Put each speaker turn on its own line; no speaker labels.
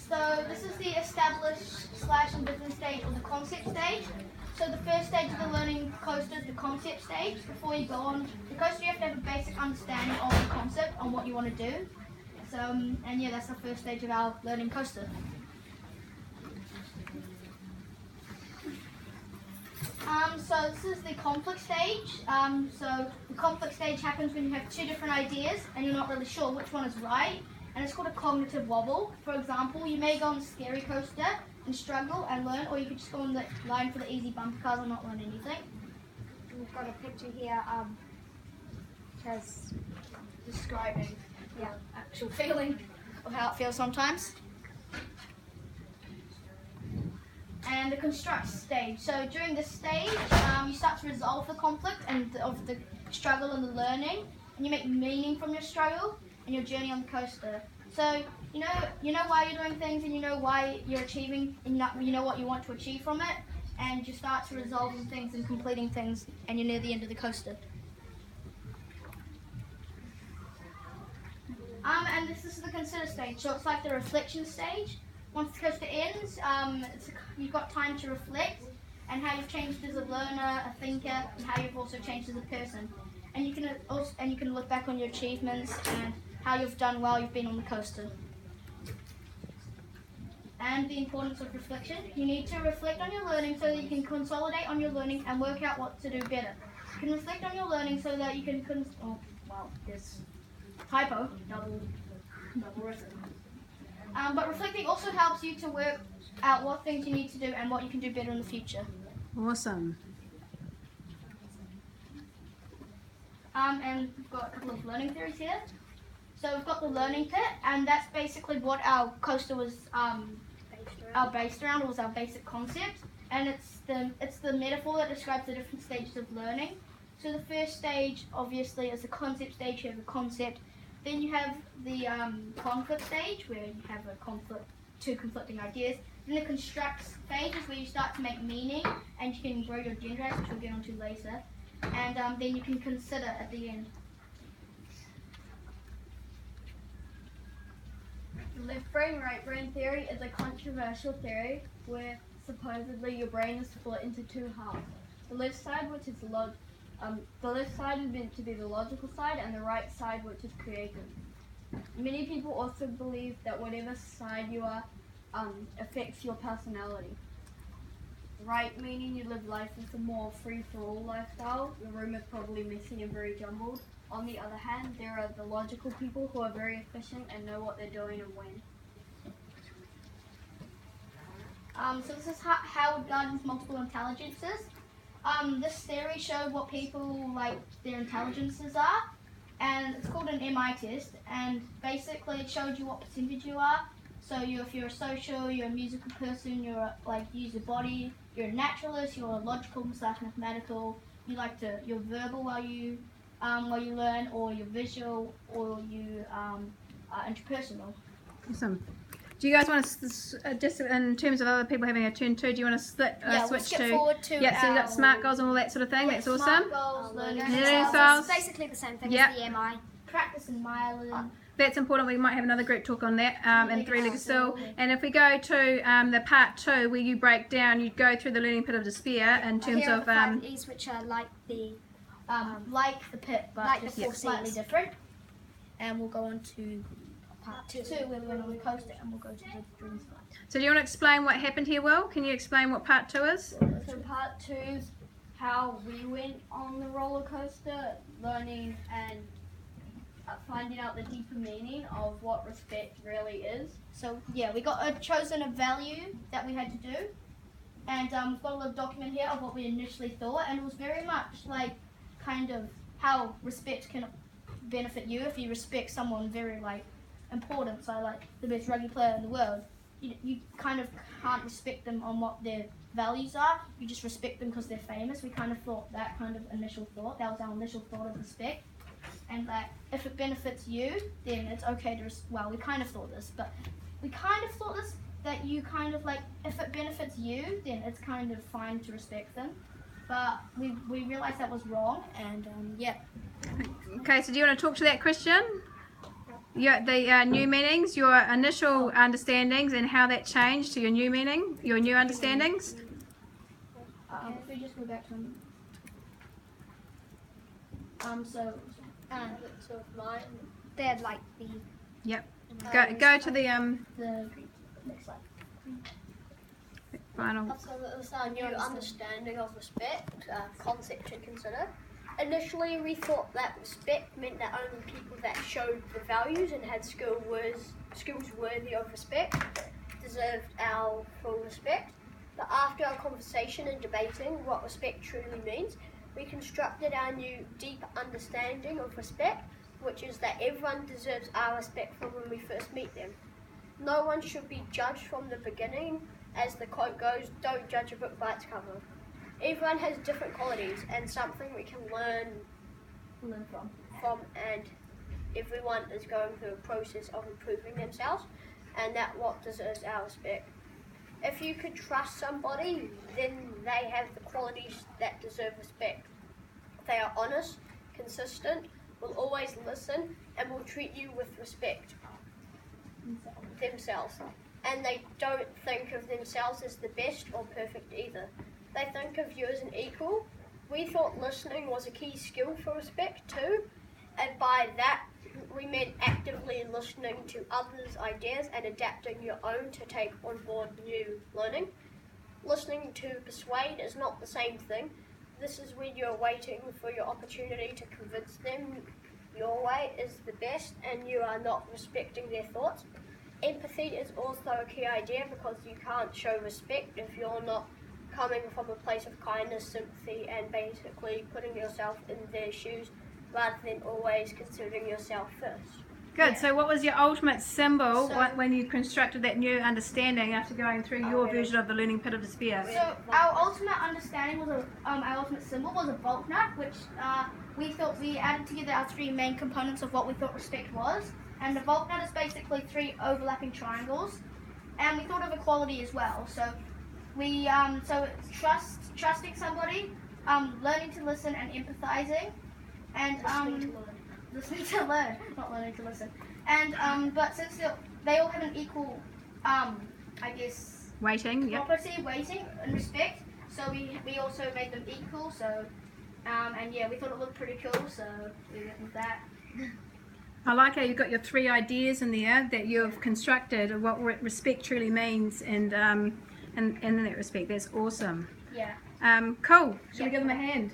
So this is the established/envision stage or the concept stage. So the first stage of the learning coaster is the concept stage. Before you go on the coaster, you have to have a basic understanding of the concept on what you want to do. So, and yeah, that's the first stage of our learning coaster. So this is the conflict stage. So the conflict stage happens when you have two different ideas and you're not really sure which one is right. And it's called a cognitive wobble. For example, you may go on the scary coaster and struggle and learn, or you could just go on the line for the easy bumper cars and not learn anything.
We've got a picture here just describing
the actual feeling of how it feels sometimes. And the construct stage. So during this stage, you start to resolve the conflict and of the struggle and the learning, and you make meaning from your struggle and your journey on the coaster. So you know why you're doing things, and you know why you're achieving, and you know what you want to achieve from it, and you start to resolving things and completing things, and you're near the end of the coaster. And this is the consider stage. So it's like the reflection stage. Once the coaster ends, you've got time to reflect and how you've changed as a learner, a thinker, and how you've also changed as a person. And you can look back on your achievements and how you've done while you've been on the coaster. And the importance of reflection. You need to reflect on your learning so that you can consolidate on your learning and work out what to do better. You can reflect on your learning so that you can there's typo, double written. But reflecting also helps you to work out what things you need to do and what you can do better in the future.
Awesome.
And we've got a couple of learning theories here. So we've got the learning pit, and that's basically what our coaster was based around, or was our basic concept. And it's the metaphor that describes the different stages of learning. So the first stage, obviously, is the concept stage. You have a concept. Then you have the conflict stage, where you have two conflicting ideas. Then the construct phase is where you start to make meaning, and you can grow your dendrites, which we'll get onto later. And then you can consider at the end.
Left brain, right brain theory is a controversial theory where supposedly your brain is split into two halves. The left side, which is the left side is meant to be the logical side, and the right side, which is creative. Many people also believe that whatever side you are affects your personality. Right meaning you live life with a more free-for-all lifestyle. Your room is probably messy and very jumbled. On the other hand, there are the logical people who are very efficient and know what they're doing and when.
So this is Howard Gardner's multiple intelligences. This theory showed what people, like, their intelligences are, and it's called an MI test, and basically it showed you what percentage you are. So if you're a social, you're a musical person, you use your body, you're a naturalist, you're a logical/mathematical, you're verbal while you learn, or you're visual, or you are interpersonal.
Awesome. Do you guys want to, just in terms of other people having a turn too, do you want to switch
skip
to?
forward to
so you've got SMART goals and all that sort of thing. That's awesome.
Smart goals, learning
styles.
It's basically the same thing
Yep.
as the MI.
practice and myelin.
That's important. We might have another group talk on that in three-legged stool.
stool.
And if we go to the part 2, where you break down, you go through the learning pit of despair in terms
Here are
of
the 5 E's, which are like the
Like the pit, but
Like the
just
4
slightly
Cs.
different. And we'll go on to
part 2.
where we went on the coaster, and we'll go to the dream side.
So do you want to explain what happened here, Will? Can you explain what part 2 is?
So part 2 is how we went on the roller coaster, learning and finding out the deeper meaning of what respect really is.
So yeah, we got chosen a value that we had to do, and we've got a little document here of what we initially thought, and it was very much like kind of how respect can benefit you if you respect someone very important. So like the best rugby player in the world, you kind of can't respect them on what their values are. You just respect them because they're famous. We kind of thought that kind of initial thought. That was our initial thought of respect. And if it benefits you, then it's okay to, we kind of thought this, but we kind of thought this, that you kind of if it benefits you, then it's kind of fine to respect them. But we realised that was wrong, and yeah.
Okay, so do you want to talk to that, Christian? the new meanings, your initial understandings, and how that changed to your new meaning, your new understandings.
If we just go back to
So mine, they're like the.
Yep. Go to the
the next slide.
final.
So it was our new understanding of respect, concept to consider. Initially, we thought that respect meant that only people that showed the values and had skills worthy of respect deserved our full respect. But after our conversation and debating what respect truly means, we constructed our new deep understanding of respect, which is that everyone deserves our respect from when we first meet them. No one should be judged from the beginning. As the quote goes, don't judge a book by its cover. Everyone has different qualities and something we can learn from, and everyone is going through a process of improving themselves, and that's what deserves our respect. If you could trust somebody, then they have the qualities that deserve respect. They are honest, consistent, will always listen, and will treat you with respect. Themselves. And they don't think of themselves as the best or perfect either. They think of you as an equal. We thought listening was a key skill for respect too, and by that we meant actively listening to others' ideas and adapting your own to take on board new learning. Listening to persuade is not the same thing. This is when you're waiting for your opportunity to convince them your way is the best and you are not respecting their thoughts. Empathy is also a key idea because you can't show respect if you're not coming from a place of kindness, sympathy, and basically putting yourself in their shoes rather than always considering yourself first.
Good. So, what was your ultimate symbol when you constructed that new understanding after going through your version of the learning pit of despair?
So our ultimate understanding was our ultimate symbol was a vault nut, which we thought we added together our three main components of what we thought respect was. And the vault nut is basically three overlapping triangles, and we thought of equality as well. So we it's trusting somebody, learning to listen and empathizing, and listening to learn, not learning to listen. And but since they all have an equal,
Waiting. Yep.
property, weighting, and respect, so we also made them equal. So and yeah, we thought it looked pretty cool, so we went with that.
I like how you've got your three ideas in there that you've constructed of what respect truly means, and in that respect, that's awesome.
Yeah.
Cool. Should we give them a hand?